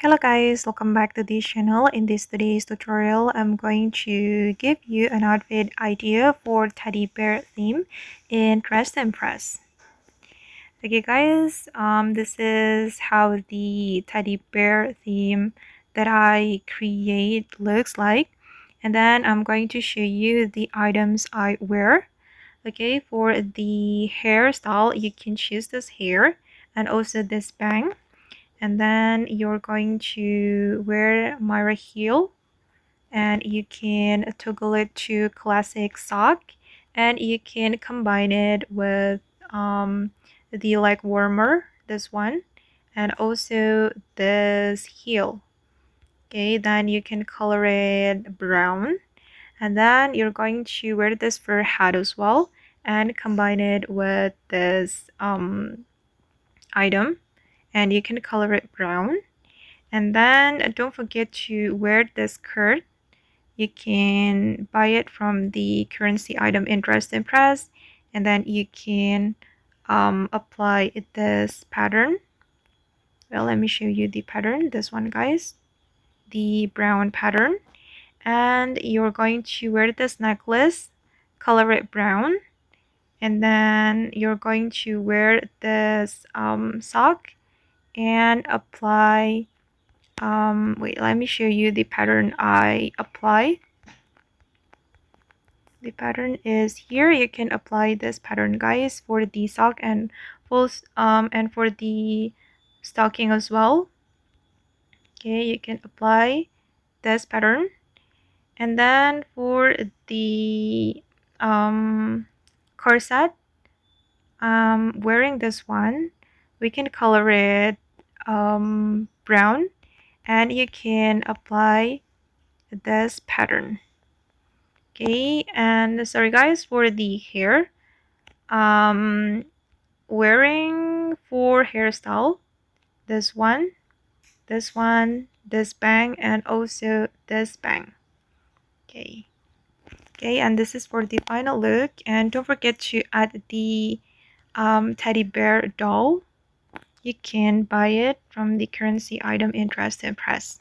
Hello guys, welcome back to this channel. In today's tutorial, I'm going to give you an outfit idea for teddy bear theme in Dress to Impress. Okay guys, this is how the teddy bear theme that I create looks like. And then I'm going to show you the items I wear. Okay, for the hairstyle, you can choose this hair and also this bang. And then you're going to wear Myra heel, and you can toggle it to classic sock, and you can combine it with the leg warmer, this one, and also this heel. Okay, then you can color it brown, and then you're going to wear this fur hat as well and combine it with this item, and you can color it brown. And then don't forget to wear this skirt. You can buy it from the currency item in Dress to Impress, and then you can apply this pattern. Well, let me show you the pattern. This one, guys, the brown pattern. And you're going to wear this necklace, color it brown, and then you're going to wear this sock and apply wait, let me show you the pattern I apply. The pattern is here. You can apply this pattern, guys, for the sock and and for the stocking as well. Okay, you can apply this pattern. And then for the corset, wearing this one, we can color it brown, and you can apply this pattern. Okay, and sorry guys, for the hair, wearing for hairstyle, this one, this bang, and also this bang. Okay, and this is for the final look. And don't forget to add the teddy bear doll. You can buy it from the currency item in Dress to Impress.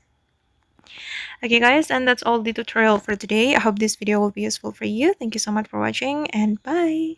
Okay guys, and that's all the tutorial for today. I hope this video will be useful for you. Thank you so much for watching, and bye.